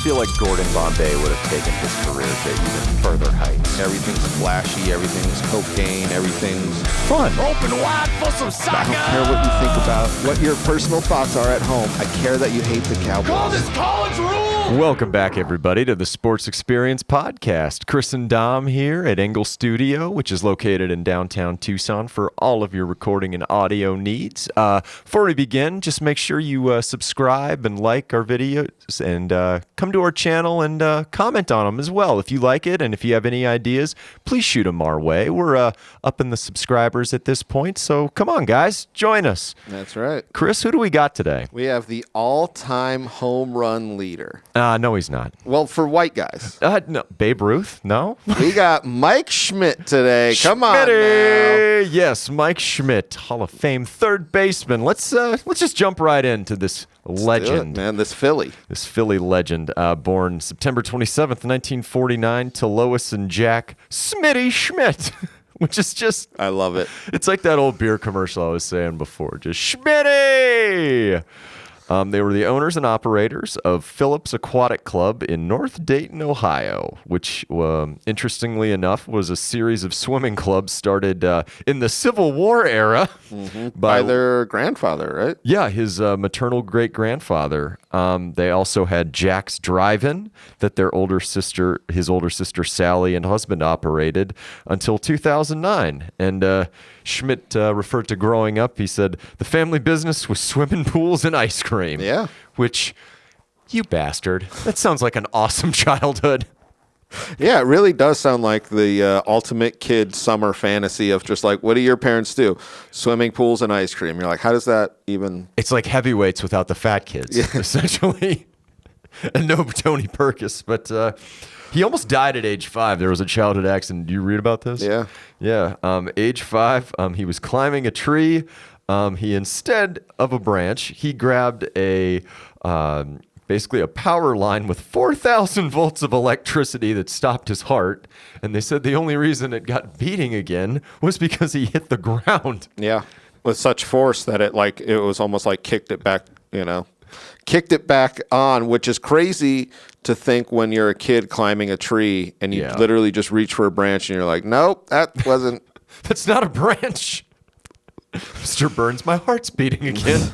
feel like Gordon Bombay would have taken his career to even further heights. Everything's flashy, everything's cocaine, everything's Fun. Open wide for some soccer. I don't care what you think about what your personal thoughts are at home. I care that you hate the Cowboys. Call this college rule. Welcome back, everybody, to the Sports Experience Podcast. Chris and Dom here at Engle Studio, which is located in downtown Tucson for all of your recording and audio needs. Before we begin, just make sure you subscribe and like our videos and come to our channel and comment on them as well. If you like it and if you have any ideas, please shoot them our way. We're up in the subscribers at this point, so come on, guys, join us. That's right. Chris, who do we got today? We have the all-time home run leader. No, he's not. Well, for white guys. No, Babe Ruth? No? We got Mike Schmidt today. Come on now. Schmitty! Yes, Mike Schmidt, Hall of Fame third baseman. Let's just jump right into this legend. Do it, man, this Philly legend, born September 27th, 1949, to Lois and Jack Smitty Schmidt, which is just... I love it. It's like that old beer commercial I was saying before, just Schmitty! They were the owners and operators of Phillips Aquatic Club in North Dayton, Ohio, which, interestingly enough, was a series of swimming clubs started in the Civil War era by their grandfather, right? Yeah, his maternal great-grandfather. They also had Jack's Drive-In that his older sister Sally and husband operated until 2009. And Schmidt referred to growing up, he said, the family business was swimming pools and ice cream. Yeah. Which, you bastard. That sounds like an awesome childhood. Yeah, it really does sound like the ultimate kid summer fantasy of just like, what do your parents do? Swimming pools and ice cream. You're like, how does that even... It's like heavyweights without the fat kids, essentially. And no Tony Perkis, but... He almost died at age 5. There was a childhood accident. Do you read about this? Yeah. Yeah. Age 5, he was climbing a tree. He, instead of a branch, he grabbed basically a power line with 4,000 volts of electricity that stopped his heart. And they said the only reason it got beating again was because he hit the ground. Yeah. With such force that it was almost like kicked it back on, which is crazy to think when you're a kid climbing a tree and you literally just reach for a branch and you're like, nope, that wasn't. That's not a branch. Mr. Burns, my heart's beating again.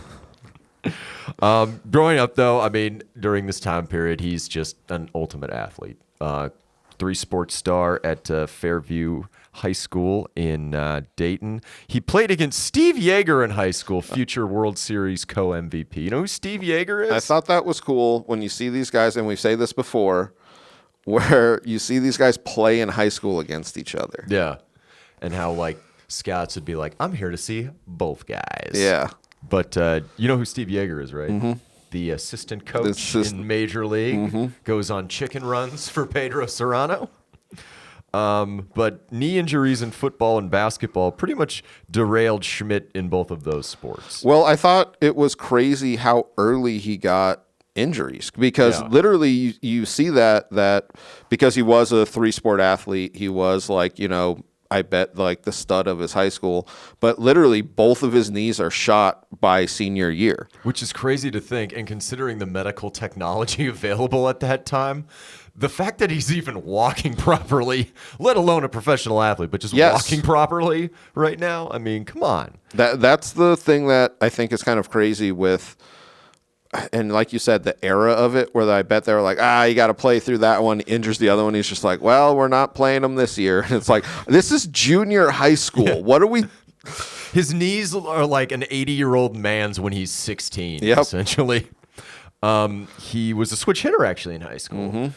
Growing up, though, I mean, during this time period, he's just an ultimate athlete. 3-sport star at Fairview High School in Dayton. He played against Steve Yeager in high school, future World Series co-MVP. You know who Steve Yeager is? I thought that was cool when you see these guys, and we've said this before, where you see these guys play in high school against each other. Yeah. And how, scouts would be like, I'm here to see both guys. Yeah. But you know who Steve Yeager is, right? Mm-hmm. The assistant coach in Major League. Goes on chicken runs for Pedro Serrano. But knee injuries in football and basketball pretty much derailed Schmidt in both of those sports. Well, I thought it was crazy how early he got injuries because literally you see that because he was a 3-sport athlete, he was I bet the stud of his high school, but literally both of his knees are shot by senior year. Which is crazy to think, and considering the medical technology available at that time, the fact that he's even walking properly, let alone a professional athlete, but just walking properly right now, I mean, come on. That's the thing that I think is kind of crazy with, and like you said, the era of it, where I bet they were like, you got to play through that one, injures the other one. He's just like, well, we're not playing him this year. And it's like, this is junior high school. Yeah. What are we... His knees are like an 80-year-old man's when he's 16, essentially. He was a switch hitter, actually, in high school.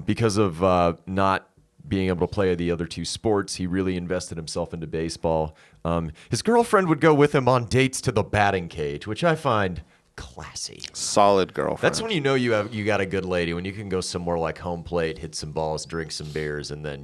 Because of not being able to play the other 2 sports, he really invested himself into baseball. His girlfriend would go with him on dates to the batting cage, which I find... classy. Solid girlfriend. That's when you know you got a good lady, when you can go somewhere like home plate, hit some balls, drink some beers, and then,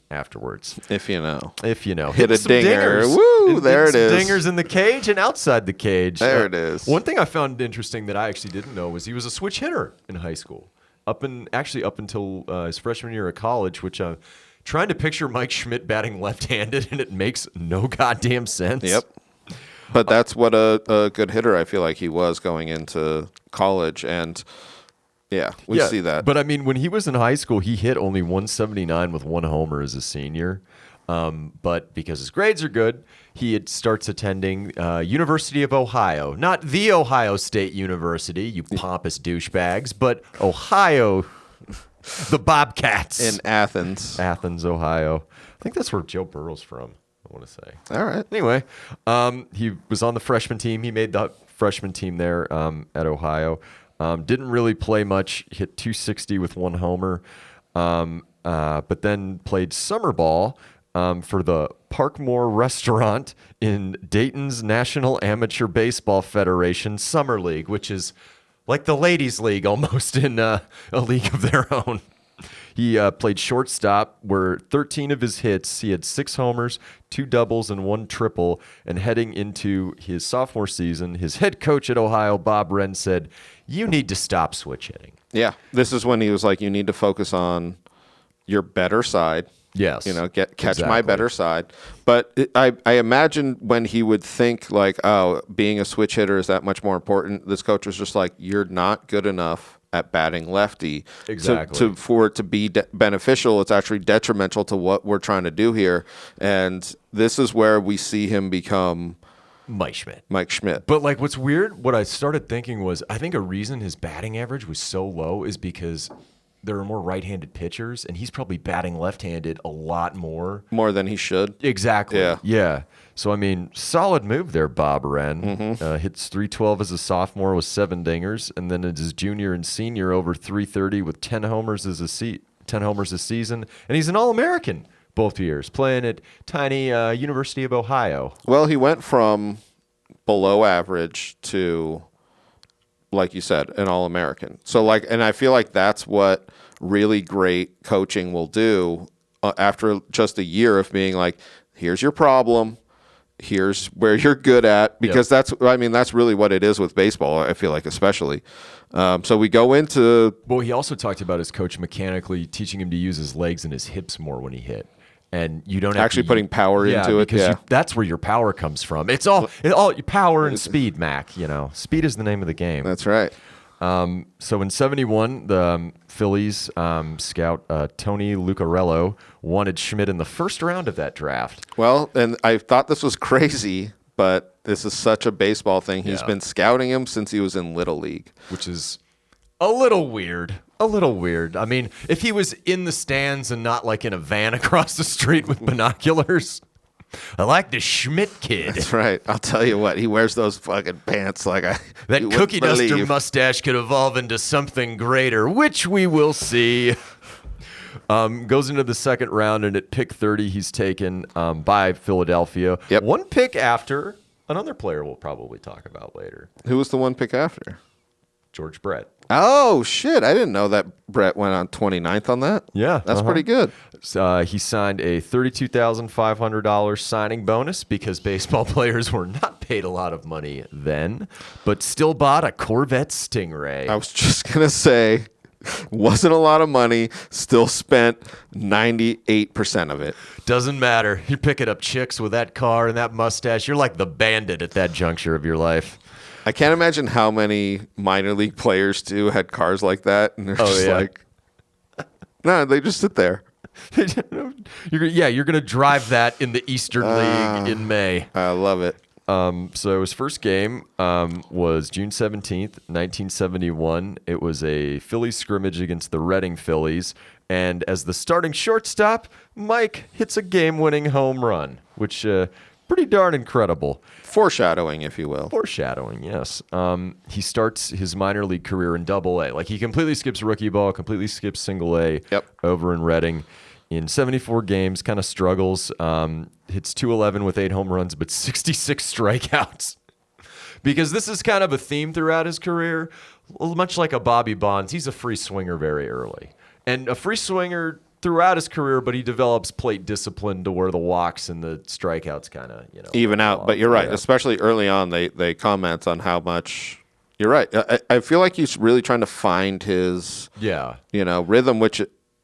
afterwards. If you know. Hit a dinger. Dingers. Woo, there it is. Dingers in the cage and outside the cage. There it is. One thing I found interesting that I actually didn't know was he was a switch hitter in high school. Up until his freshman year of college, which I'm trying to picture Mike Schmidt batting left-handed, and it makes no goddamn sense. Yep. But that's what a good hitter I feel like he was going into college. And Yeah, we see that. But I mean, when he was in high school, he hit only 179 with 1 homer as a senior. But because his grades are good, starts attending University of Ohio. Not the Ohio State University, you pompous douchebags, but Ohio, the Bobcats. In Athens. Athens, Ohio. I think that's where Joe Burrow's from, I want to say. All right. Anyway, he was on the freshman team. He made the freshman team there at Ohio. Didn't really play much. Hit 260 with 1 homer. But then played summer ball for the Parkmore Restaurant in Dayton's National Amateur Baseball Federation Summer League, which is like the ladies' league almost in a league of their own. He played shortstop, where 13 of his hits, he had 6 homers, 2 doubles, and 1 triple. And heading into his sophomore season, his head coach at Ohio, Bob Wren, said, "You need to stop switch hitting." Yeah, this is when he was like, you need to focus on your better side. Yes. Catch my better side. But I imagine when he would think like, oh, being a switch hitter is that much more important, this coach was just like, you're not good enough at batting lefty. Exactly. For it to be beneficial, it's actually detrimental to what we're trying to do here. And this is where we see him become Mike Schmidt. But like, what's weird, what I started thinking was, I think a reason his batting average was so low is because there are more right-handed pitchers, and he's probably batting left-handed a lot more. More than he should. Exactly. Yeah. So, I mean, solid move there, Bob Wren. Mm-hmm. Hits 312 as a sophomore with 7 dingers, and then as his junior and senior over 330 with 10 homers a season. And he's an All-American both years, playing at tiny University of Ohio. Well, he went from below average to, like you said, an All-American. So, and I feel like that's what really great coaching will do after just a year of being like, here's your problem, here's where you're good at, because that's really what it is with baseball, I feel like, especially. So we go into... Well, he also talked about his coach mechanically teaching him to use his legs and his hips more when he hit. And you don't have actually putting power into it. Because that's where your power comes from. It's all power and speed, Mac. Speed is the name of the game. That's right. So in 71, the Phillies scout Tony Lucarello wanted Schmidt in the first round of that draft. Well, and I thought this was crazy, but this is such a baseball thing. He's been scouting him since he was in Little League. Which is a little weird. I mean, if he was in the stands and not like in a van across the street with binoculars... I like the Schmidt kid. That's right. I'll tell you what, he wears those fucking pants like that cookie duster mustache could evolve into something greater, which we will see. Goes into the second round, and at pick 30, he's taken by Philadelphia. Yep. 1 pick after another player we'll probably talk about later. Who was the 1 pick after? George Brett. Oh, shit. I didn't know that Brett went on 29th on that. Yeah. That's pretty good. He signed a $32,500 signing bonus because baseball players were not paid a lot of money then, but still bought a Corvette Stingray. I was just going to say, wasn't a lot of money, still spent 98% of it. Doesn't matter. You're picking up chicks with that car and that mustache. You're like the bandit at that juncture of your life. I can't imagine how many minor league players too had cars like that, and they're like, no, they just sit there. You're gonna drive that in the Eastern League in May. I love it. So his first game was June 17th, 1971. It was a Phillies scrimmage against the Reading Phillies, and as the starting shortstop, Mike hits a game-winning home run, which pretty darn incredible. Foreshadowing, if you will. Foreshadowing, yes. He starts his minor league career in Double-A. Like, he completely skips rookie ball, completely skips Single-A over in Reading. In 74 games, kind of struggles. Hits 211 with 8 home runs, but 66 strikeouts. Because this is kind of a theme throughout his career. Much like a Bobby Bonds, he's a free swinger very early. And a free swinger throughout his career, but he develops plate discipline to where the walks and the strikeouts kind of, even out. But you're right, especially early on, they comment on how much. You're right. I feel like he's really trying to find his rhythm, which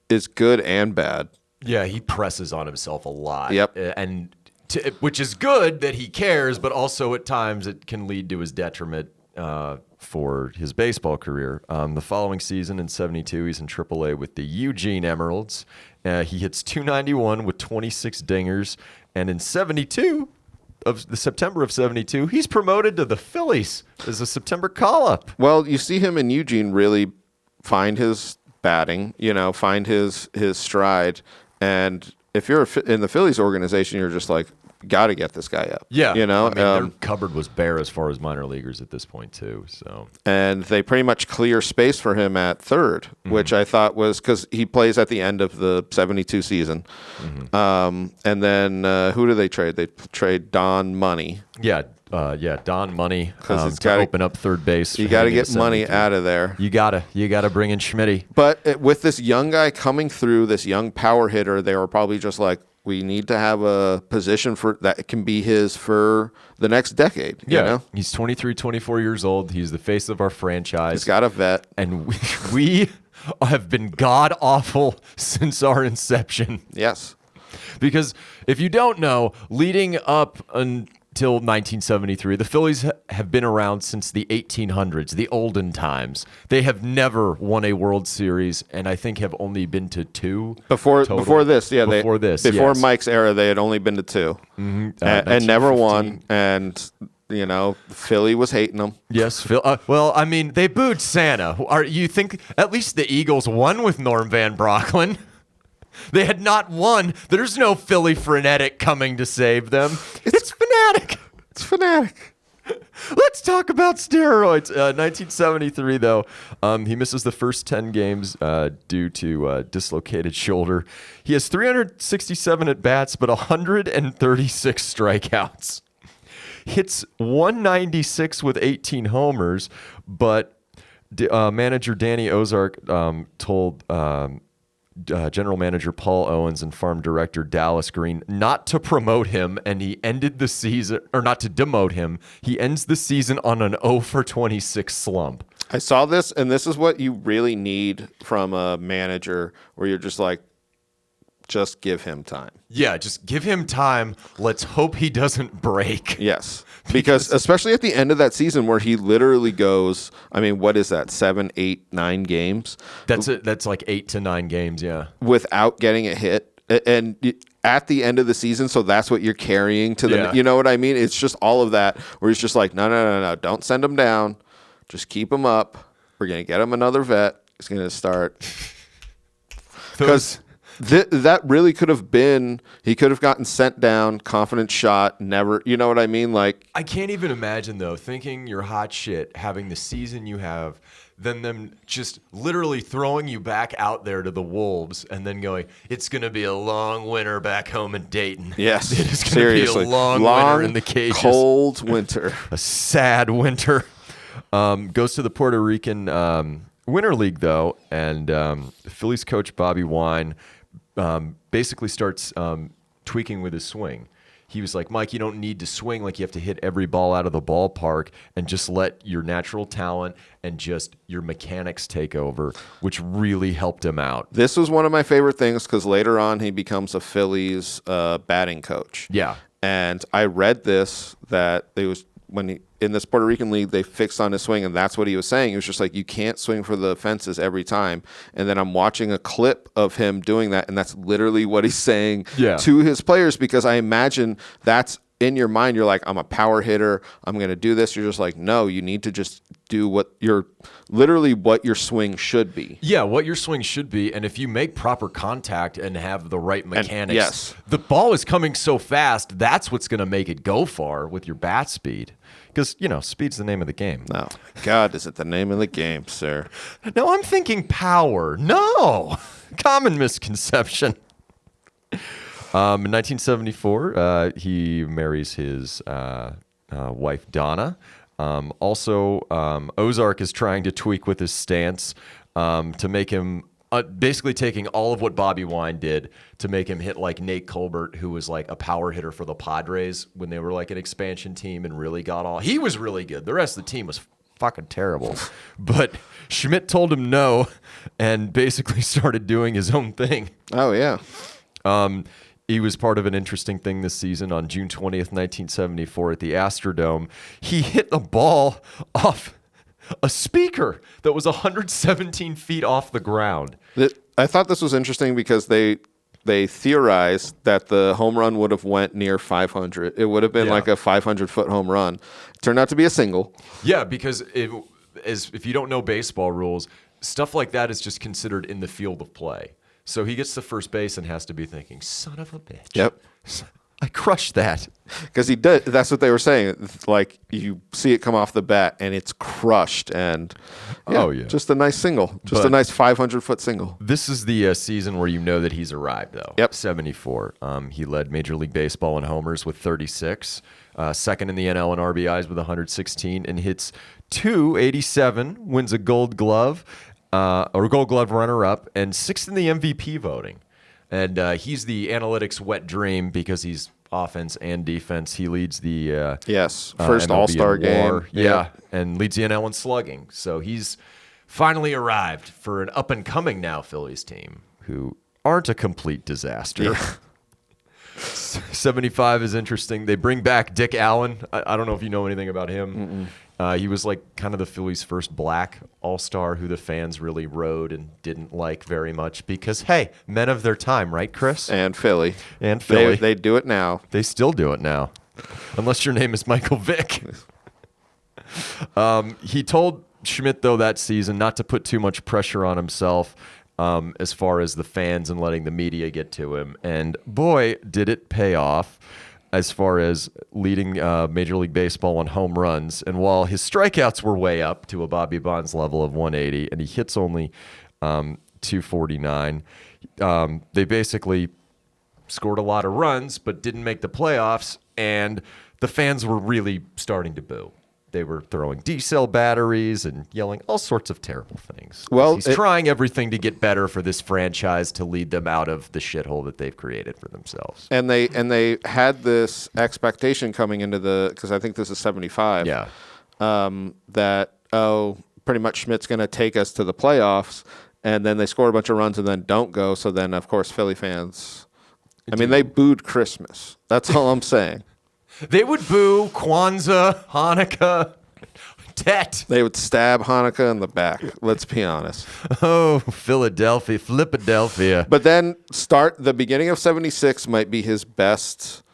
is good and bad. Yeah, he presses on himself a lot. Yep, and which is good that he cares, but also at times it can lead to his detriment for his baseball career. The following season in 72, he's in AAA with the Eugene Emeralds. He hits .291 with 26 dingers. And in 72, of the September of 72, he's promoted to the Phillies as a September call-up. Well, you see him in Eugene really find his batting, find his stride. And if you're in the Phillies organization, you're just like, got to get this guy up. Yeah. Their cupboard was bare as far as minor leaguers at this point, too. So, and they pretty much clear space for him at third, which I thought was because he plays at the end of the 72 season. And then who do they trade? They trade Don Money. Yeah, Don Money to open up third base. You got to get Money out of there. You gotta bring in Schmidt. But with this young guy coming through, this young power hitter, they were probably just like, we need to have a position for that can be his for the next decade. Yeah, he's 23, 24 years old. He's the face of our franchise. He's got a vet. And we have been god-awful since our inception. Yes. Because if you don't know, leading up until 1973, the Phillies have been around since the 1800s, the olden times. They have never won a World Series, and I think have only been to 2 before this. Before yes. Mike's era, they had only been to 2, and never won. And Philly was hating them. Yes, Phil. They booed Santa. You think at least the Eagles won with Norm Van Brocklin? They had not won. There's no Philly Frenetic coming to save them. It's Fanatic. It's Fanatic. Let's talk about steroids. 1973, though, he misses the first 10 games due to dislocated shoulder. He has 367 at-bats, but 136 strikeouts. Hits 196 with 18 homers, but manager Danny Ozark told General Manager Paul Owens and Farm Director Dallas Green not to promote him, and he ended the season, or not to demote him. He ends the season on an 0-for-26 slump. I saw this, and this is what you really need from a manager, where you're just like, just give him time. Yeah, just give him time. Let's hope he doesn't break. Yes. Because especially at the end of that season where he literally goes, what is that, 7, 8, 9 games? That's it. That's like 8 to 9 games, yeah. Without getting a hit. And at the end of the season, so that's what you're carrying to the, Yeah. You know what I mean? It's just all of that where he's just like, no, don't send him down. Just keep him up. We're going to get him another vet. He's going to start. Because that really could have been, he could have gotten sent down, confident shot, never, you know what I mean? Like, I can't even imagine, though, thinking you're hot shit, having the season you have, then them just literally throwing you back out there to the Wolves and then going, it's going to be a long winter back home in Dayton. Yes, it is going to be a long winter in the cages. Cold winter. A sad winter. Goes to the Puerto Rican Winter League, though, and Phillies coach Bobby Wine basically starts tweaking with his swing. He was like, Mike, you don't need to swing like you have to hit every ball out of the ballpark, and just let your natural talent and just your mechanics take over, which really helped him out. This was one of my favorite things because later on he becomes a Phillies batting coach. Yeah. And I read this, that it was when he, in this Puerto Rican league, they fixed on his swing, and that's what he was saying. He was just like, you can't swing for the fences every time. And then I'm watching a clip of him doing that, and that's literally what he's saying to his players, because I imagine that's in your mind. You're like, I'm a power hitter. I'm going to do this. You're just like, no, you need to just do what your swing should be. Yeah, what your swing should be. And if you make proper contact and have the right mechanics, yes, the ball is coming so fast, that's what's going to make it go far with your bat speed. Because, speed's the name of the game. No. God, is it the name of the game, sir? No, I'm thinking power. No. Common misconception. In 1974, he marries his wife, Donna. Ozark is trying to tweak with his stance to make him basically taking all of what Bobby Wine did to make him hit like Nate Colbert, who was like a power hitter for the Padres when they were like an expansion team and really got all. He was really good. The rest of the team was fucking terrible. But Schmidt told him no and basically started doing his own thing. Oh, yeah. he was part of an interesting thing this season. On June 20th, 1974 at the Astrodome, he hit a ball off a speaker that was 117 feet off the ground. I thought this was interesting because they theorized that the home run would have went near 500. It would have been like a 500-foot home run. It turned out to be a single. Yeah, because if you don't know baseball rules, stuff like that is just considered in the field of play. So he gets to first base and has to be thinking, son of a bitch. Yep. I crushed that. Because he did. That's what they were saying. It's like you see it come off the bat and it's crushed. And just a nice single. A nice 500-foot single. This is the season where you know that he's arrived, though. Yep. 74. He led Major League Baseball in homers with 36. Second in the NL in RBIs with 116. And hits .287. Wins a Gold Glove. Or Gold Glove runner-up. And sixth in the MVP voting. And he's the analytics wet dream because he's offense and defense. He leads the first MLB All-Star in game. WAR. Yeah, and leads the NL in slugging. So he's finally arrived for an up-and-coming now Phillies team who aren't a complete disaster. Yeah. 75 is interesting. They bring back Dick Allen. I don't know if you know anything about him. He was like kind of the Phillies' first black all-star who the fans really rode and didn't like very much because, hey, men of their time, right, Chris? And Philly. They do it now. They still do it now, unless your name is Michael Vick. He told Schmidt, though, that season not to put too much pressure on himself as far as the fans and letting the media get to him. And boy, did it pay off as far as leading Major League Baseball on home runs. And while his strikeouts were way up to a Bobby Bonds level of 180, and he hits only 249, they basically scored a lot of runs but didn't make the playoffs, and the fans were really starting to boo. They were throwing D-cell batteries and yelling all sorts of terrible things. Well, he's trying everything to get better for this franchise to lead them out of the shithole that they've created for themselves. And they had this expectation coming into because I think this is 75. Yeah. That pretty much Schmidt's going to take us to the playoffs, and then they score a bunch of runs and then don't go. So then, of course, Philly fans. I mean, they booed Christmas. That's all I'm saying. They would boo Kwanzaa, Hanukkah, Tet. They would stab Hanukkah in the back. Let's be honest. Oh, Philadelphia, Flipadelphia. But then the beginning of 76 might be his best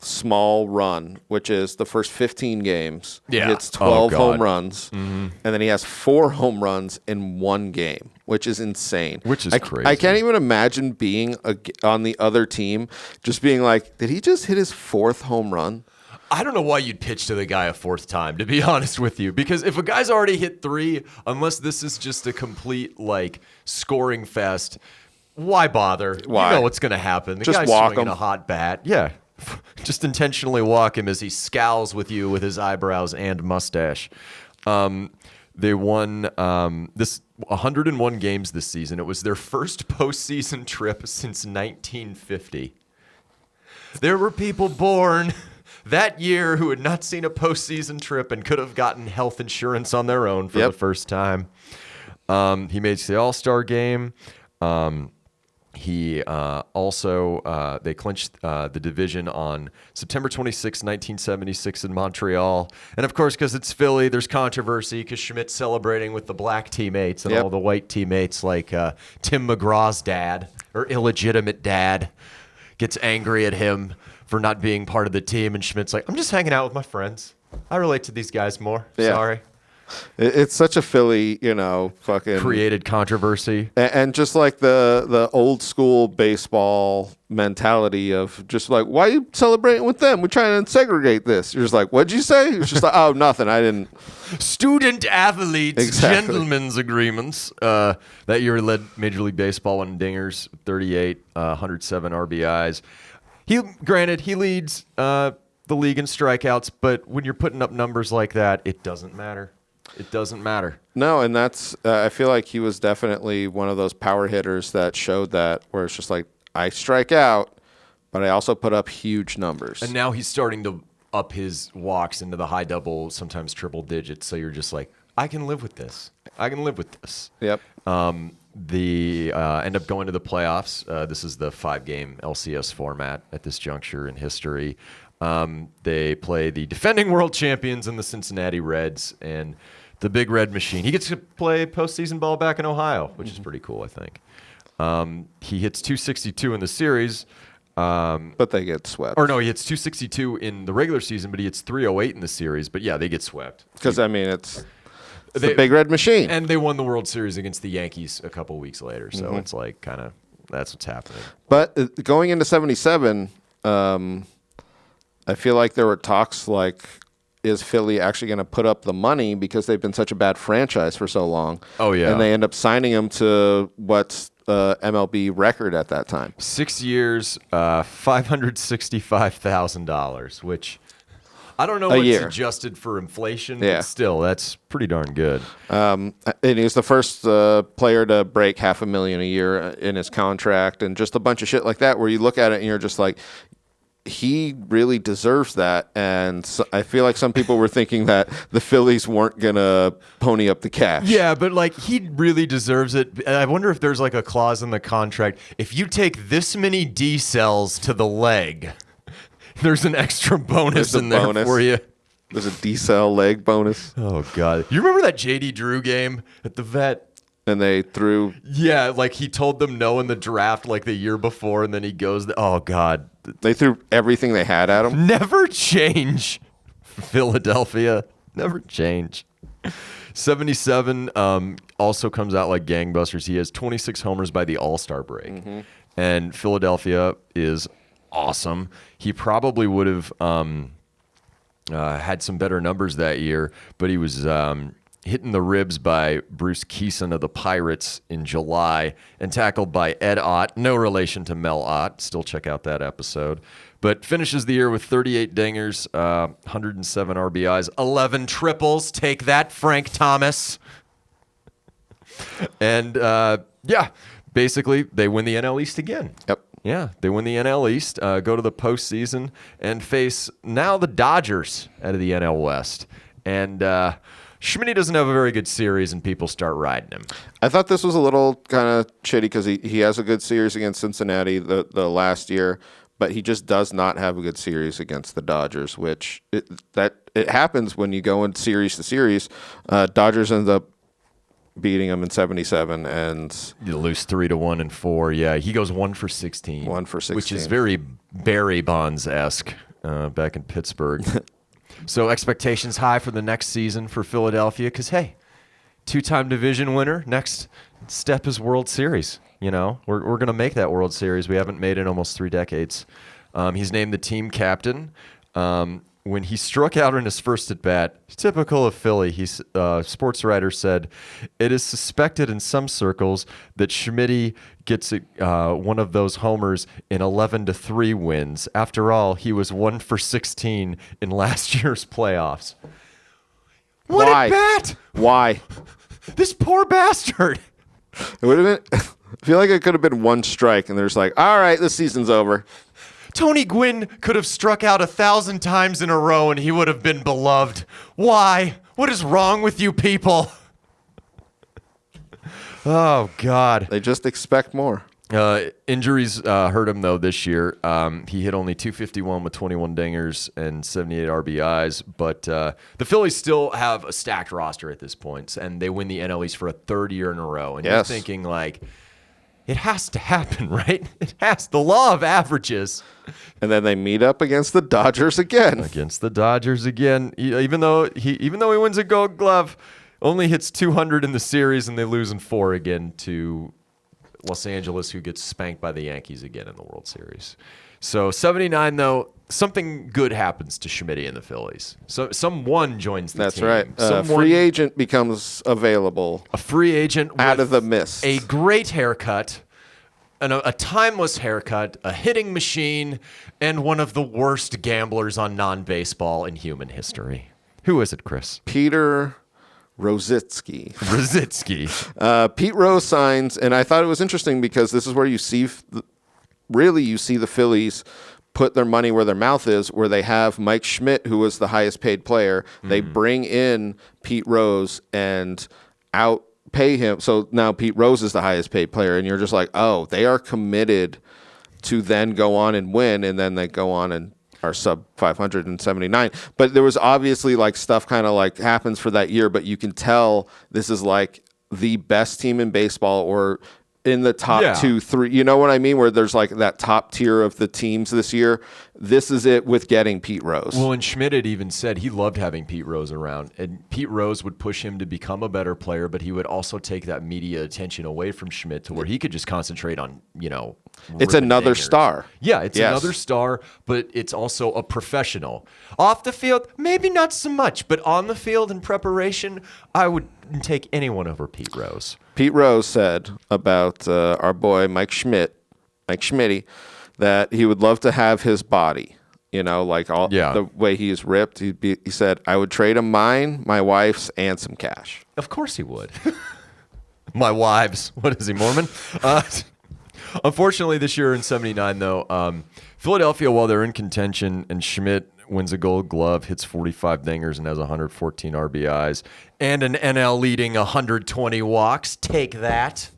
small run, which is the first 15 games. Yeah. He hits 12 home runs, Mm-hmm. and then he has 4 home runs in one game, which is insane. Which is crazy. I can't even imagine being on the other team, just being like, did he just hit his 4th home run? I don't know why you'd pitch to the guy a 4th time, to be honest with you. Because if a guy's already hit 3, unless this is just a complete, scoring fest, why bother? Why? You know what's going to happen. The Just guy's walk swinging him. a hot bat. Yeah. Just intentionally walk him as he scowls with you with his eyebrows and mustache. They won this 101 games this season. It was their first postseason trip since 1950. There were people born that year who had not seen a postseason trip and could have gotten health insurance on their own for the first time. He made the All-Star game. He also, they clinched the division on September 26, 1976 in Montreal. And of course, because it's Philly, there's controversy because Schmidt's celebrating with the black teammates and all the white teammates like Tim McGraw's dad, or illegitimate dad, gets angry at him for not being part of the team. And Schmidt's like, I'm just hanging out with my friends. I relate to these guys more. Yeah. Sorry. It's such a Philly, fucking Created controversy. and just like the old school baseball mentality of just like, why are you celebrating with them? We're trying to segregate this. You're just like, what'd you say? It's just like, oh, nothing. I didn't. Student athletes, Exactly. gentlemen's agreements. That year he led Major League Baseball in dingers, 38, 107 RBIs. He leads the league in strikeouts, but when you're putting up numbers like that, it doesn't matter. It doesn't matter. No, and that's I feel like he was definitely one of those power hitters that showed that, where it's just like, I strike out, but I also put up huge numbers. And now he's starting to up his walks into the high double, sometimes triple digits. So you're just like, I can live with this. I can live with this. Yep. They end up going to the playoffs. This is the 5-game LCS format at this juncture in history. They play the defending world champions in the Cincinnati Reds and the Big Red Machine. He gets to play postseason ball back in Ohio, which is pretty cool, I think. He hits 262 in the series. But they get swept. Or no, he hits 262 in the regular season, but he hits 308 in the series. But yeah, they get swept. Because, I mean, it's the Big Red Machine. And they won the World Series against the Yankees a couple weeks later. So it's like kind of that's what's happening. But going into 77, I feel like there were talks like, is Philly actually going to put up the money because they've been such a bad franchise for so long? Oh, yeah. And they end up signing him to what's MLB record at that time. 6 years, $565,000, which I don't know what's adjusted for inflation, but still, that's pretty darn good. And he's the first player to break $500,000 a year in his contract, and just a bunch of shit like that where you look at it and you're just like, he really deserves that. And so I feel like some people were thinking that the Phillies weren't going to pony up the cash. Yeah, but like he really deserves it. And I wonder if there's like a clause in the contract. If you take this many D cells to the leg, there's an extra bonus in there for you. There's a D-cell leg bonus. Oh, God. You remember that J.D. Drew game at the vet? And they threw... Yeah, like he told them no in the draft like the year before, and then he goes, oh, God. They threw everything they had at him. Never change, Philadelphia. Never change. 77 also comes out like gangbusters. He has 26 homers by the All-Star break. And Philadelphia is awesome. He probably would have had some better numbers that year, but he was... hitting the ribs by Bruce Keeson of the Pirates in July and tackled by Ed Ott, no relation to Mel Ott. Still check out that episode. But finishes the year with 38 dingers, 107 RBIs, 11 triples. Take that, Frank Thomas. And, basically they win the NL East again. Yep. Yeah, they win the NL East, go to the postseason, and face now the Dodgers out of the NL West. And... Schmidt doesn't have a very good series, and people start riding him. I thought this was a little kind of shitty because he has a good series against Cincinnati the last year, but he just does not have a good series against the Dodgers, which it happens when you go in series to series. Dodgers end up beating him in 77, and you lose 3-1 and 4. Yeah, he goes 1 for 16. 1 for 16, which is very Barry Bonds-esque back in Pittsburgh. So expectations high for the next season for Philadelphia because, hey, 2-time division winner. Next step is World Series. You know, we're going to make that World Series. We haven't made it in almost 3 decades. He's named the team captain. When he struck out in his first at-bat, typical of Philly, sports writer said, it is suspected in some circles that Schmidt gets one of those homers in 11-3 wins. After all, he was 1 for 16 in last year's playoffs. What a bat! Why? This poor bastard. It would have been... I feel like it could have been 1 strike, and they're just like, all right, this season's over. Tony Gwynn could have struck out 1,000 times in a row and he would have been beloved. Why? What is wrong with you people? Oh, God. They just expect more. Injuries hurt him, though, this year. He hit only 251 with 21 dingers and 78 RBIs. But the Phillies still have a stacked roster at this point, and they win the NL East for a 3rd year in a row. And you're thinking, like, it has to happen, right? It has. The law of averages. And then they meet up against the Dodgers again. Even though he wins a Gold Glove, only hits 200 in the series, and they lose in 4 again to Los Angeles, who gets spanked by the Yankees again in the World Series. So 79, though, something good happens to Schmidt and the Phillies. So someone joins the team. That's right. Free agent becomes available. A free agent out of the mist. A great haircut, a timeless haircut, a hitting machine, and one of the worst gamblers on non-baseball in human history. Who is it, Chris? Peter Rositsky. Pete Rose signs, and I thought it was interesting because this is where you see the Phillies put their money where their mouth is, where they have Mike Schmidt, who was the highest paid player. They bring in Pete Rose and pay him. So now Pete Rose is the highest paid player, and you're just like, oh, they are committed to then go on and win, and then they go on and are sub 579. But there was obviously like stuff kind of like happens for that year, but you can tell this is like the best team in baseball or in the top 2, 3. You know what I mean? Where there's like that top tier of the teams this year. This is it with getting Pete Rose. Well, and Schmidt had even said he loved having Pete Rose around. And Pete Rose would push him to become a better player, but he would also take that media attention away from Schmidt to where he could just concentrate on, it's another star. Yeah, it's another star, but it's also a professional. Off the field, maybe not so much, but on the field in preparation, I would take anyone over Pete Rose. Pete Rose said about our boy Mike Schmidt, that he would love to have his body, like all the way he is ripped. He said, I would trade him mine, my wife's, and some cash. Of course he would. My wives. What is he, Mormon? Unfortunately, this year in 79, though, Philadelphia, while they're in contention, and Schmidt wins a Gold Glove, hits 45 dingers, and has 114 RBIs, and an NL leading 120 walks. Take that.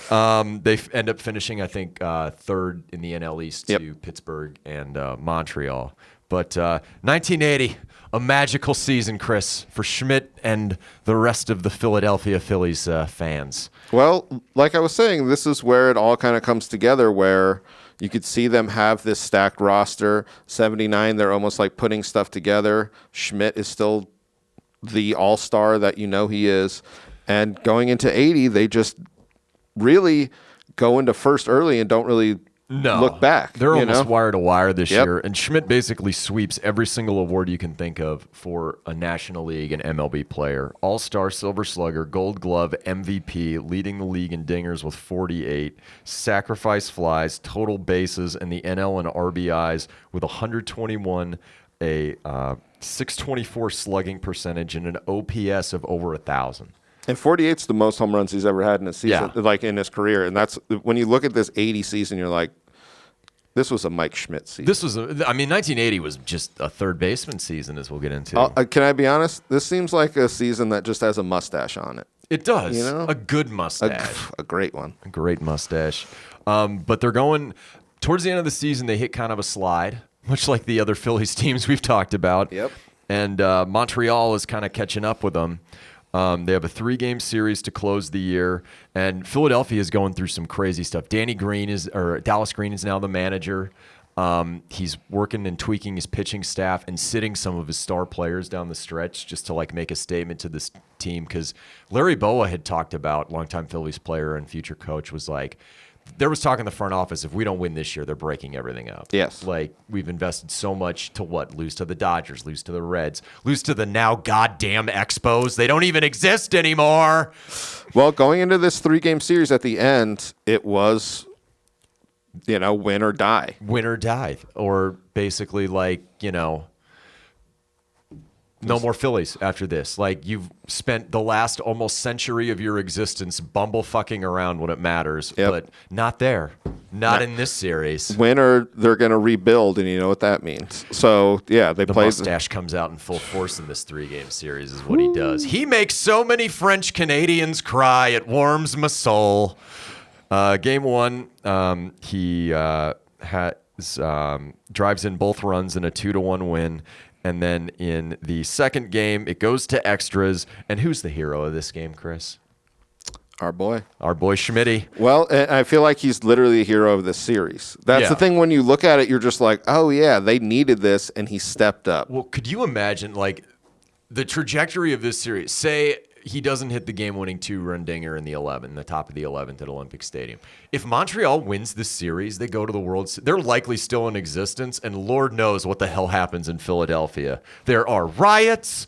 They end up finishing, I think, third in the NL East to Pittsburgh and Montreal. But 1980, a magical season, Chris, for Schmidt and the rest of the Philadelphia Phillies fans. Well, like I was saying, this is where it all kind of comes together, where you could see them have this stacked roster. 79, they're almost like putting stuff together. Schmidt is still the all-star that he is. And going into 80, they just really go into first early and don't really look back. They're almost wire to wire this year. And Schmidt basically sweeps every single award you can think of for a National League and MLB player. All-Star, Silver Slugger, Gold Glove, MVP, leading the league in dingers with 48, sacrifice flies, total bases, and the NL and RBIs with 121, a 624 slugging percentage, and an OPS of over 1,000. And 48's the most home runs he's ever had in a season, like in his career. And that's when you look at this 80 season, you're like, this was a Mike Schmidt season. 1980 was just a third baseman season, as we'll get into. Can I be honest? This seems like a season that just has a mustache on it. It does. A good mustache. A great one. A great mustache. But they're going towards the end of the season. They hit kind of a slide, much like the other Phillies teams we've talked about. Yep. And Montreal is kind of catching up with them. They have a 3-game series to close the year, and Philadelphia is going through some crazy stuff. Dallas Green is now the manager. He's working and tweaking his pitching staff and sitting some of his star players down the stretch just to make a statement to this team. Because Larry Boa had talked about, longtime Phillies player and future coach, was like, there was talk in the front office, if we don't win this year, they're breaking everything up. Yes. We've invested so much to lose to the Dodgers, lose to the Reds, lose to the now goddamn Expos. They don't even exist anymore. Well, going into this 3-game series at the end, it was, win or die. Win or die. Or basically no more Phillies after this. You've spent the last almost century of your existence bumblefucking around when it matters, but not there. Not in this series. Win or they're going to rebuild, and you know what that means. So, they the play. Mustache comes out in full force in this 3-game series is what he does. He makes so many French Canadians cry. It warms my soul. Game 1, he drives in both runs in a 2-1 win. And then in the second game, it goes to extras. And who's the hero of this game, Chris? Our boy Schmitty. Well, and I feel like he's literally a hero of this series. That's the thing. When you look at it, you're just like, oh, yeah, they needed this, and he stepped up. Well, could you imagine, the trajectory of this series? Say he doesn't hit the game-winning 2-run dinger in the top of the 11th at Olympic Stadium. If Montreal wins this series, they go to the World Series. They're likely still in existence, and Lord knows what the hell happens in Philadelphia. There are riots.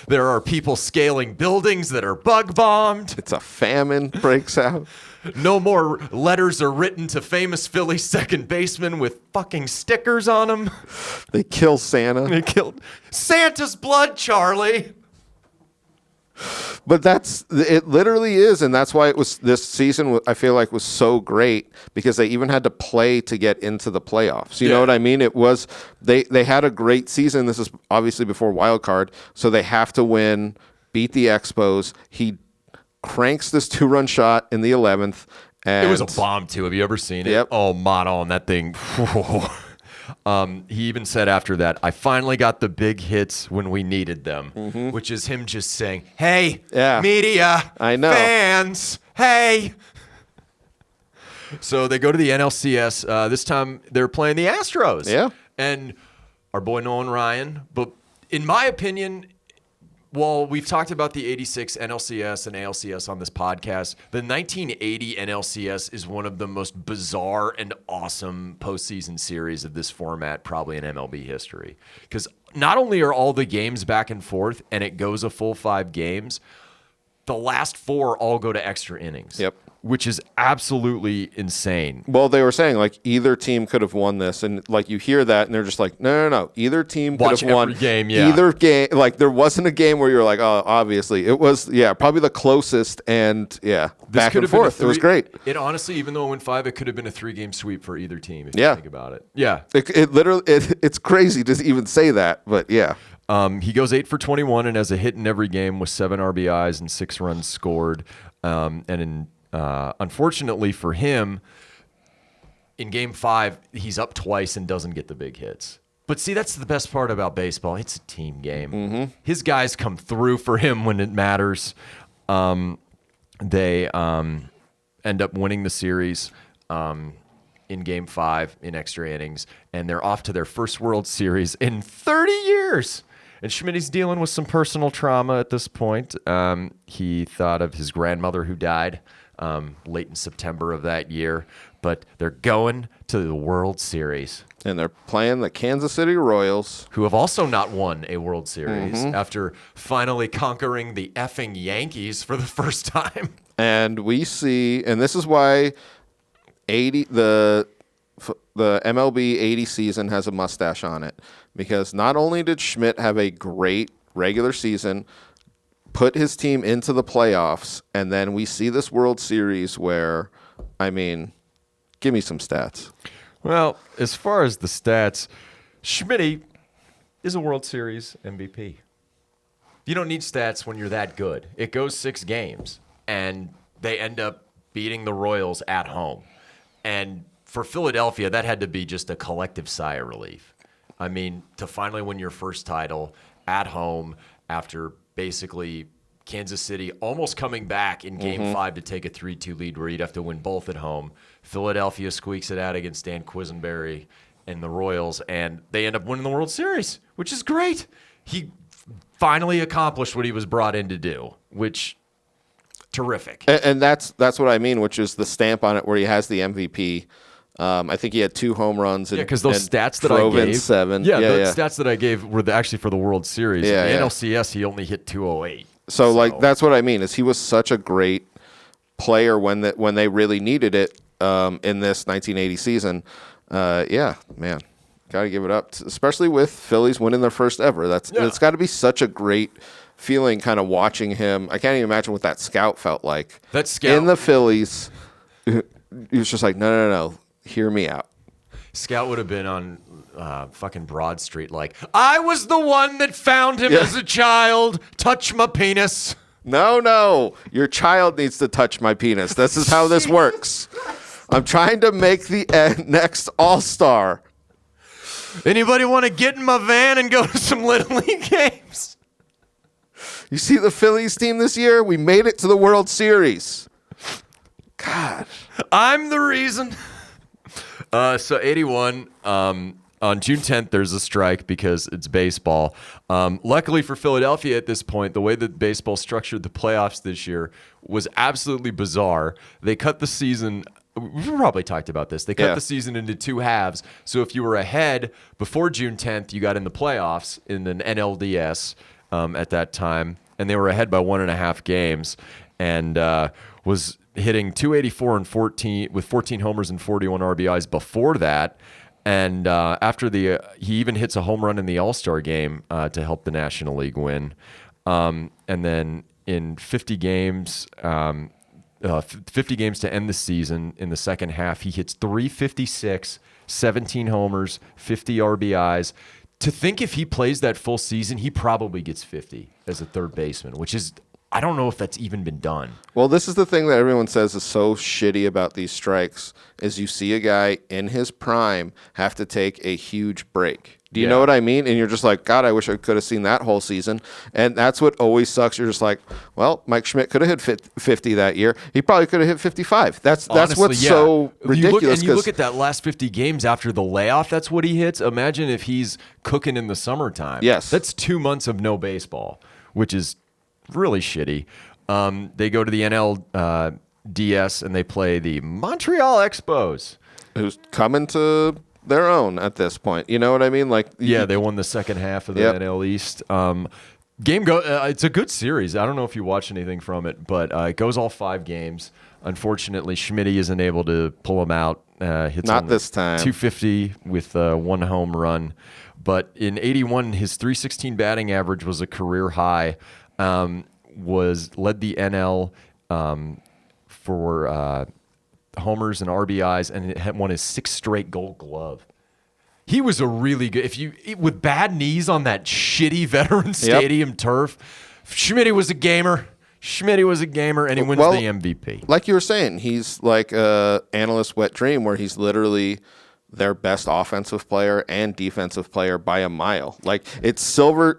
There are people scaling buildings that are bug-bombed. It's a famine breaks out. No more letters are written to famous Philly second baseman with fucking stickers on them. They kill Santa. They killed Santa's blood, Charlie. But it literally is, and that's why it was this season. I feel like was so great because they even had to play to get into the playoffs. You know what I mean? It was they had a great season. This is obviously before wild card, so they have to win, beat the Expos. He cranks this 2-run shot in the 11th. And It was a bomb, too. Have you ever seen it? Yep. Oh, mono on that thing. He even said after that, I finally got the big hits when we needed them, which is him just saying, hey, media, I know. fans, hey. So they go to the NLCS. This time they're playing the Astros. Yeah. And our boy Nolan Ryan. But in my opinion, well, we've talked about the 86 NLCS and ALCS on this podcast. The 1980 NLCS is one of the most bizarre and awesome postseason series of this format, probably in MLB history. Because not only are all the games back and forth, and it goes a full 5 games, the last 4 all go to extra innings. Yep. Which is absolutely insane. Well, they were saying like either team could have won this, and like you hear that, and they're just like, no. Either team could Watch have won every game, yeah. Either game, like there wasn't a game where you're like, oh, obviously it was, probably the closest, and back and forth. It was great. It honestly, even though it went 5, it could have been a 3-game sweep for either team. If you think about it, It literally, it's crazy to even say that, but yeah. He goes 8 for 21 and has a hit in every game with 7 RBIs and 6 runs scored. Unfortunately for him, in Game 5, he's up twice and doesn't get the big hits. But see, that's the best part about baseball. It's a team game. His guys come through for him when it matters. They end up winning the series in Game 5 in extra innings, and they're off to their first World Series in 30 years. And Schmidt's dealing with some personal trauma at this point. He thought of his grandmother who died late in September of that year. But they're going to the World Series. And they're playing the Kansas City Royals, who have also not won a World Series after finally conquering the effing Yankees for the first time. And we see, and this is why the MLB 80 season has a mustache on it, because not only did Schmidt have a great regular season, put his team into the playoffs, and then we see this World Series where, I mean, give me some stats. Well, as far as the stats, Schmidt is a World Series MVP. You don't need stats when you're that good. It goes 6 games, and they end up beating the Royals at home. And for Philadelphia, that had to be just a collective sigh of relief. I mean, to finally win your first title at home after basically Kansas City almost coming back in Game 5 to take a 3-2 lead where you'd have to win both at home. Philadelphia squeaks it out against Dan Quisenberry and the Royals, and they end up winning the World Series, which is great. He finally accomplished what he was brought in to do, which terrific. And that's what I mean, which is the stamp on it where he has the MVP. I think he had 2 home runs. Because those stats that I gave, 7. the stats that I gave were actually for the World Series. In the NLCS, he only hit 208. So like that's what I mean is he was such a great player when they really needed it in this 1980 season. Man, got to give it up, especially with Phillies winning their first ever. It's got to be such a great feeling, kind of watching him. I can't even imagine what that scout felt like. That scout in the Phillies, he was just like, no, hear me out. Scout would have been on fucking Broad Street like, I was the one that found him as a child. Touch my penis. No. Your child needs to touch my penis. This is how this works. I'm trying to make the next All-Star. Anybody want to get in my van and go to some Little League games? You see the Phillies team this year? We made it to the World Series. God. I'm the reason. So 81, on June 10th, there's a strike because it's baseball. Luckily for Philadelphia at this point, the way that baseball structured the playoffs this year was absolutely bizarre. They cut the season. We've probably talked about this. They cut the season into 2 halves. So if you were ahead before June 10th, you got in the playoffs in an NLDS at that time, and they were ahead by 1.5 games, and was hitting 284 and 14 with 14 homers and 41 RBIs before that. And after he even hits a home run in the All-Star game to help the National League win. And then in 50 games to end the season in the second half, he hits 356, 17 homers, 50 RBIs. To think if he plays that full season, he probably gets 50 as a third baseman, which is I don't know if that's even been done. Well, this is the thing that everyone says is so shitty about these strikes is you see a guy in his prime have to take a huge break. Do you know what I mean? And you're just like, God, I wish I could have seen that whole season. And that's what always sucks. You're just like, well, Mike Schmidt could have hit 50 that year. He probably could have hit 55. That's what's so ridiculous. You look at that last 50 games after the layoff, that's what he hits. Imagine if he's cooking in the summertime. Yes. That's 2 months of no baseball, which is really shitty. They go to the NLDS and they play the Montreal Expos. Who's coming to their own at this point. You know what I mean? Like, they won the second half of the NL East. It's a good series. I don't know if you watched anything from it, but it goes all 5 games. Unfortunately, Schmidt isn't able to pull them out. Hits not this time. 250 with 1 home run. But in 81, his .316 batting average was a career high. Led the NL for homers and RBIs, and it had won his 6th straight Gold Glove. He was a really good. With bad knees on that shitty Veteran Stadium turf, Schmidt was a gamer. And he wins the MVP. Like you were saying, he's like analyst wet dream, where he's literally their best offensive player and defensive player by a mile. Like it's silver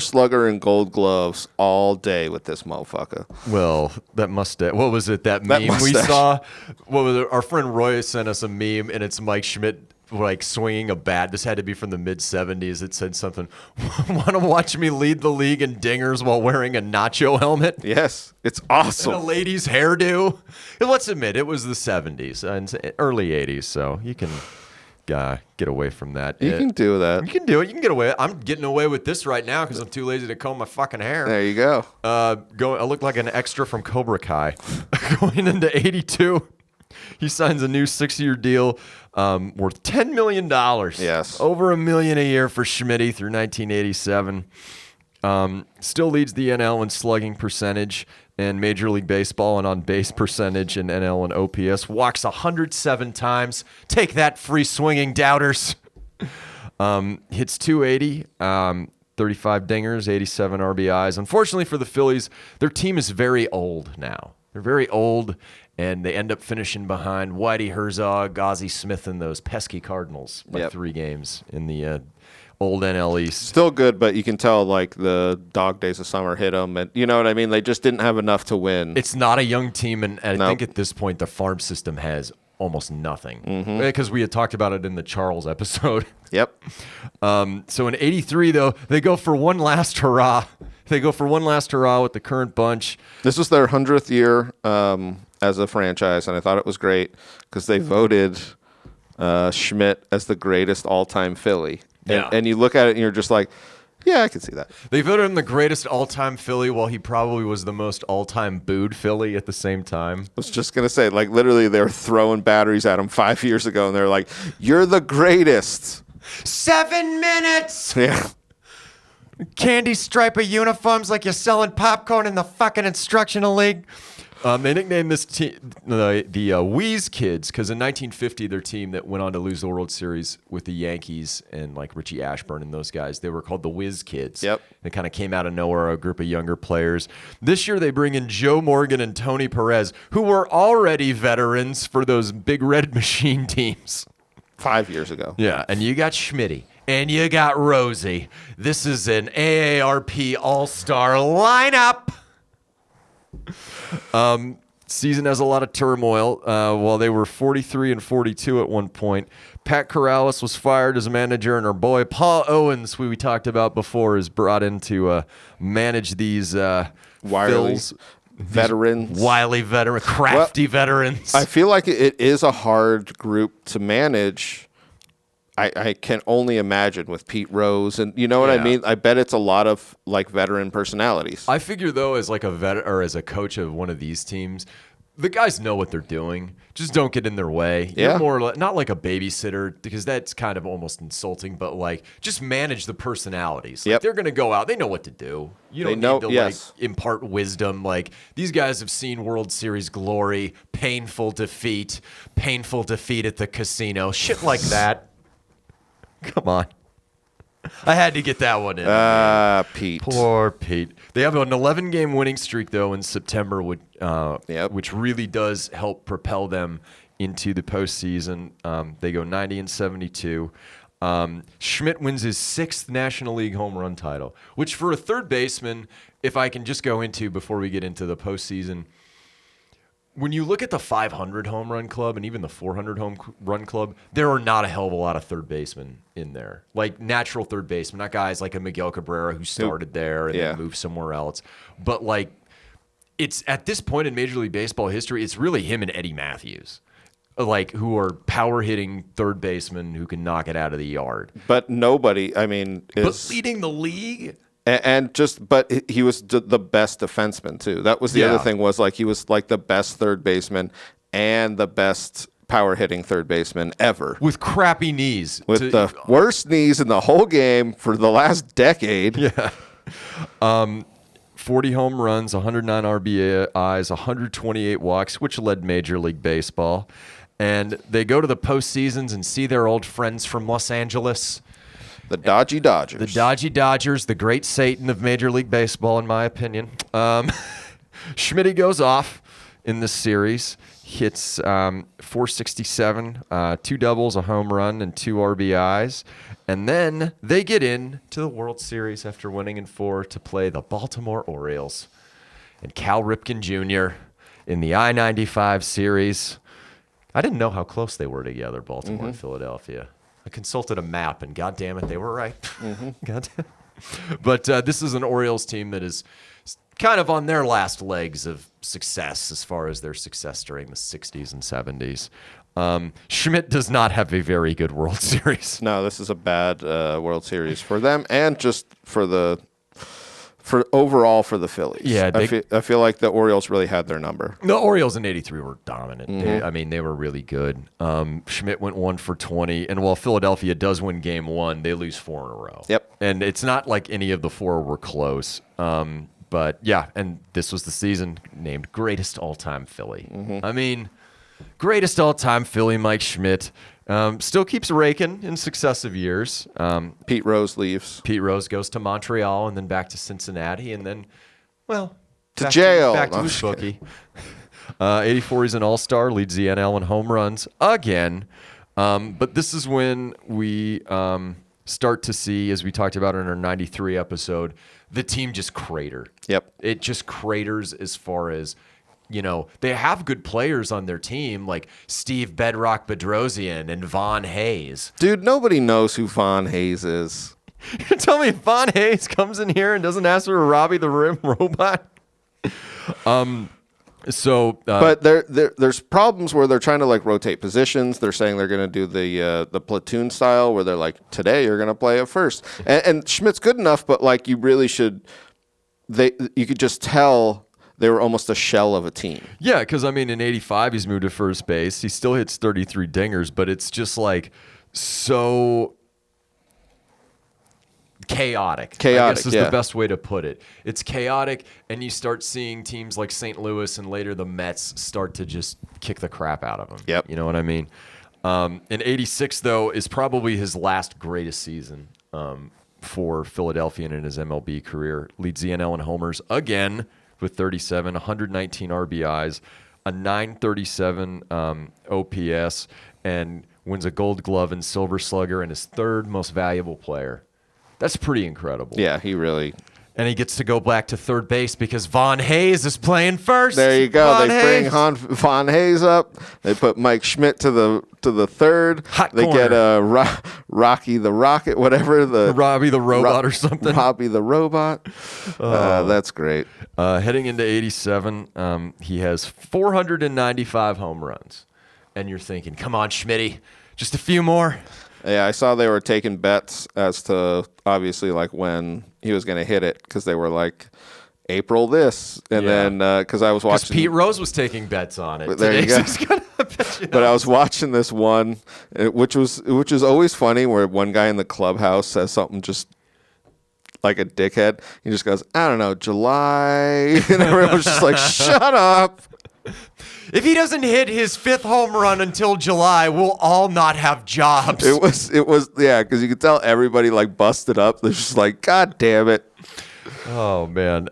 slugger and Gold Gloves all day with this motherfucker. Well, that mustache. What was it? That meme we saw. What was it? Our friend Roy sent us a meme, and it's Mike Schmidt like swinging a bat. This had to be from the mid-'70s. It said something. Want to watch me lead the league in dingers while wearing a nacho helmet? Yes, it's awesome. And a lady's hairdo. And let's admit, it was the '70s and early '80s, so you can get away from that. You can do that. You can do it. You can get away. I'm getting away with this right now because I'm too lazy to comb my fucking hair. There you go. I look like an extra from Cobra Kai. Going into 82, he signs a new 6-year deal worth $10 million. Yes. Over $1 million a year for Schmidt through 1987. Still leads the NL in slugging percentage and Major League Baseball and on base percentage in NL and OPS. Walks 107 times. Take that, free swinging doubters. Hits 280, 35 dingers, 87 RBIs. Unfortunately for the Phillies, their team is very old now. They're very old, and they end up finishing behind Whitey Herzog, Ozzie Smith, and those pesky Cardinals by 3 games in the old NL East. Still good, but you can tell like the dog days of summer hit them, and you know what I mean. They just didn't have enough to win. It's not a young team, and I think at this point the farm system has almost nothing because we had talked about it in the Charles episode. Yep. So in 83, though, they go for one last hurrah. They go for one last hurrah with the current bunch. This was their 100th year as a franchise, and I thought it was great because they voted Schmidt as the greatest all-time Philly. And you look at it and you're just like, yeah, I can see that. They voted him the greatest all-time Philly while he probably was the most all-time booed Philly at the same time. I was just going to say, like, literally they were throwing batteries at him 5 years ago, and they're like, you're the greatest. 7 minutes! Yeah. Candy stripe of uniforms like you're selling popcorn in the fucking instructional league. They nicknamed this team the Wheeze Kids because in 1950, their team that went on to lose the World Series with the Yankees and like Richie Ashburn and those guys, they were called the Whiz Kids. Yep. They kind of came out of nowhere, a group of younger players. This year, they bring in Joe Morgan and Tony Perez, who were already veterans for those big red machine teams. 5 years ago. Yeah, and you got Schmitty. And you got Rosie. This is an AARP All-Star lineup. Season has a lot of turmoil. While they were 43 and 42 at one point, Pat Corrales was fired as a manager, and our boy Paul Owens, who we talked about before, is brought in to manage these veterans, wily veteran, crafty veterans. I feel like it is a hard group to manage. I can only imagine with Pete Rose, and you know what I mean? I bet it's a lot of like veteran personalities. I figure though, as like a vet or as a coach of one of these teams, the guys know what they're doing. Just don't get in their way. Yeah. You're more not like a babysitter because that's kind of almost insulting, but like just manage the personalities. Like they're going to go out. They know what to do. You don't need to like impart wisdom. Like these guys have seen World Series glory, painful defeat at the casino, shit like that. Come on. I had to get that one in. Pete. Poor Pete. They have an 11-game winning streak, though, in September, which really does help propel them into the postseason. They go 90-72. Schmidt wins his 6th National League home run title, which for a third baseman, if I can just go into before we get into the postseason, when you look at the 500 home run club and even the 400 home run club, there are not a hell of a lot of third basemen in there. Like natural third basemen, not guys like a Miguel Cabrera who started there and then moved somewhere else. But like, it's at this point in Major League Baseball history, it's really him and Eddie Matthews, like who are power hitting third basemen who can knock it out of the yard. But nobody, I mean, but leading the league. But he was the best defenseman too. That was the other thing, was like he was like the best third baseman and the best power hitting third baseman ever. With crappy knees. With the worst knees in the whole game for the last decade. Yeah. 40 home runs, 109 RBIs, 128 walks, which led Major League Baseball. And they go to the postseasons and see their old friends from Los Angeles. The Dodgy Dodgers. The Dodgy Dodgers, the great Satan of Major League Baseball, in my opinion. Schmidt goes off in this series, hits 467, 2 doubles, a home run, and 2 RBIs. And then they get in to the World Series after winning in 4 to play the Baltimore Orioles and Cal Ripken Jr. in the I-95 series. I didn't know how close they were together, Baltimore and Philadelphia. I consulted a map, and God damn it, they were right. But this is an Orioles team that is kind of on their last legs of success as far as their success during the 60s and 70s. Schmidt does not have a very good World Series. No, this is a bad World Series for them and just for overall for the Phillies. Yeah, I feel like the Orioles really had their number. The Orioles in '83 were dominant. They were really good. Schmidt went 1 for 20, and while Philadelphia does win Game 1, they lose 4 in a row. Yep. And it's not like any of the 4 were close. But yeah, and this was the season named greatest all-time Philly. I mean, greatest all-time Philly, Mike Schmidt. Still keeps raking in successive years. Pete Rose leaves. Pete Rose goes to Montreal and then back to Cincinnati and then, well, to jail. Back to his bookie. 84, he's an all-star, leads the NL in home runs again. But this is when we start to see, as we talked about in our 93 episode, the team just crater. Yep. It just craters as far as, you know, they have good players on their team like Steve Bedrock Bedrosian and Von Hayes. Dude, nobody knows who Von Hayes is. You tell me if Von Hayes comes in here and doesn't ask for a Robbie the Rim robot? But there's problems where they're trying to like rotate positions. They're saying they're going to do the platoon style where they're like, today you're going to play at first. And Schmidt's good enough, but like you really should. You could just tell they were almost a shell of a team. Yeah, because I mean, in '85 he's moved to first base. He still hits 33 dingers, but it's just like so chaotic. I guess is the best way to put it. It's chaotic, and you start seeing teams like St. Louis and later the Mets start to just kick the crap out of him. Yep. You know what I mean? In '86, though, is probably his last greatest season for Philadelphia in his MLB career. Leads the NL in homers again with 37, 119 RBIs, a 937 OPS, and wins a Gold Glove and Silver Slugger and his 3rd most valuable player. That's pretty incredible. Yeah, he really. And he gets to go back to third base because Von Hayes is playing first. There you go. Bring Von Hayes up. They put Mike Schmidt to the third. They get Rocky the Rocket, whatever Robbie the Robot or something. Robbie the Robot. That's great. Heading into '87, he has 495 home runs, and you're thinking, "Come on, Schmitty, just a few more." Yeah, I saw they were taking bets as to obviously like when he was going to hit it because they were like April this, and then because I was watching. Pete Rose was taking bets on it. There you go. But I was watching this one, which is always funny, where one guy in the clubhouse says something just like a dickhead. He just goes, "I don't know, July," and everyone's just like, "Shut up." If he doesn't hit his 5th home run until July, we'll all not have jobs. It was yeah, because you could tell everybody like busted up. They're just like, God damn it. Oh man.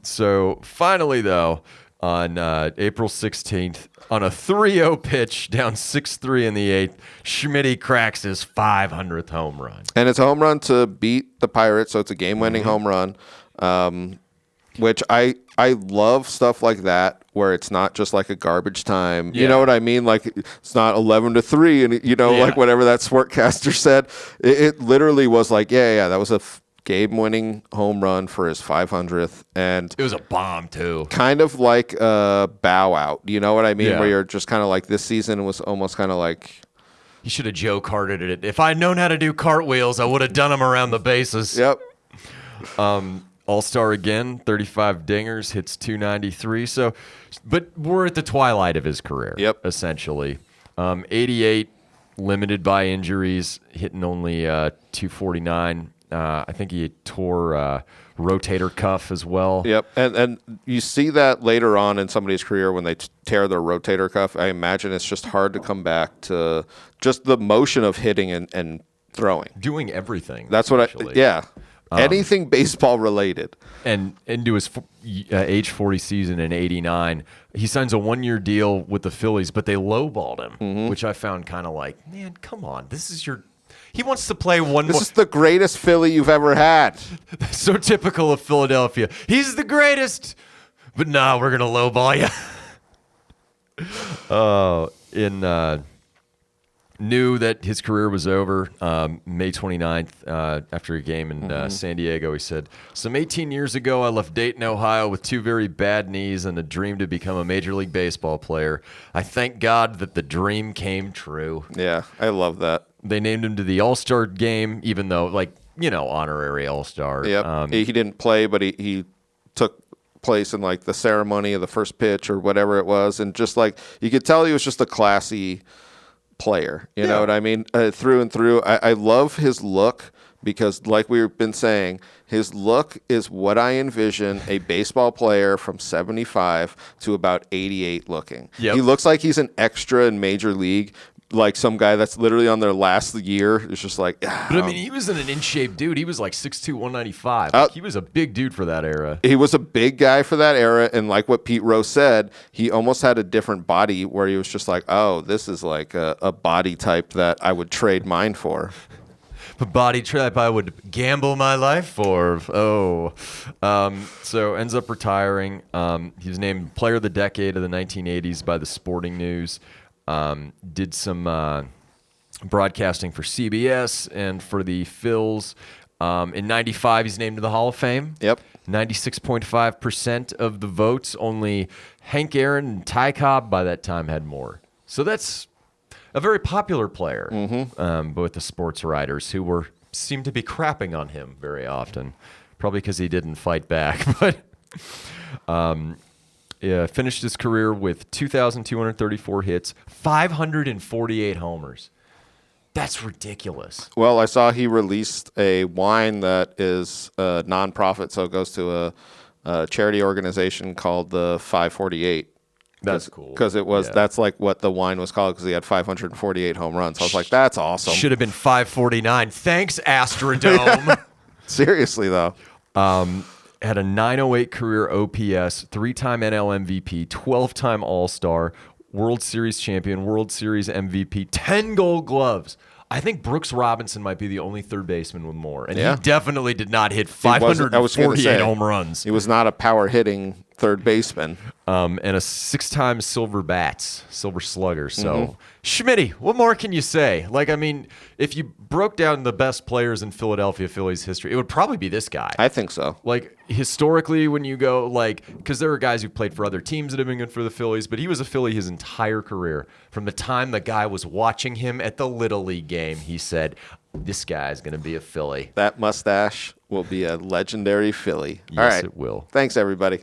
So finally though, on April 16th, on a 3-0 pitch down 6-3 in the 8th, Schmidt cracks his 500th home run. And it's a home run to beat the Pirates, so it's a game-winning home run. Which I love stuff like that where it's not just like a garbage time. You know what I mean? Like it's not 11-3 and like whatever that sportcaster said. It literally was like, that was a game-winning home run for his 500th, and it was a bomb too. Kind of like a bow out. You know what I mean? Yeah. Where you're just kind of like this season was almost kind of like he should have Joe carted it. If I'd known how to do cartwheels, I would have done them around the bases. Yep. All-star again, 35 dingers, hits 293. So, but we're at the twilight of his career. Yep. Essentially, 88, limited by injuries, hitting only 249. I think he tore rotator cuff as well. Yep, and you see that later on in somebody's career when they tear their rotator cuff. I imagine it's just hard to come back to just the motion of hitting and throwing. Doing everything. That's what anything baseball related. And into his age 40 season in 89, he signs a 1-year deal with the Phillies, but they lowballed him, which I found kind of like, man, come on. This is your... He wants to play one more. This is the greatest Philly you've ever had. So typical of Philadelphia. He's the greatest, but nah, we're going to lowball you. Knew that his career was over May 29th after a game in San Diego. He said, some 18 years ago, I left Dayton, Ohio with 2 very bad knees and a dream to become a Major League Baseball player. I thank God that the dream came true. Yeah, I love that. They named him to the All-Star game, even though, honorary All-Star. Yep. He didn't play, but he took place in, like, the ceremony of the first pitch or whatever it was. And just, like, you could tell he was just a classy player. You know what I mean? Through and through. I love his look because, like we've been saying, his look is what I envision a baseball player from 75 to about 88 looking. Yep. He looks like he's an extra in Major League, like some guy that's literally on their last year. It's just like, But I mean, he was an in-shape dude. He was like 6'2", 195. He was a big dude for that era. He was a big guy for that era, and like what Pete Rose said, he almost had a different body where he was just like, oh, this is like a body type that I would trade mine for. A body type I would gamble my life for. So ends up retiring. He was named Player of the Decade of the 1980s by the Sporting News. Did some broadcasting for CBS and for the Phils. In 95, he's named to the Hall of Fame. Yep. 96.5% of the votes. Only Hank Aaron and Ty Cobb by that time had more. So that's a very popular player, with the sports writers who seemed to be crapping on him very often, probably because he didn't fight back. But finished his career with 2,234 hits, 548 homers. That's ridiculous. Well, I saw he released a wine that is a nonprofit, so it goes to a charity organization called the 548. That's cool. Because that's like what the wine was called because he had 548 home runs. I was like, that's awesome. Should have been 549. Thanks, Astrodome. Seriously, though. Had a 908 career OPS, 3-time NL MVP, 12-time All-Star, World Series champion, World Series MVP, 10 Gold Gloves. I think Brooks Robinson might be the only third baseman with more. And he definitely did not hit 548 home runs. He was not a power-hitting third baseman. And a 6-time Silver Slugger. So, Schmitty, what more can you say? Like, I mean, if you broke down the best players in Philadelphia Phillies history, it would probably be this guy. I think so. Like, historically, when you go, because there are guys who played for other teams that have been good for the Phillies, but he was a Philly his entire career. From the time the guy was watching him at the Little League game, he said, this guy's going to be a Philly. That mustache will be a legendary Philly. Yes, All right. it will. Thanks, everybody.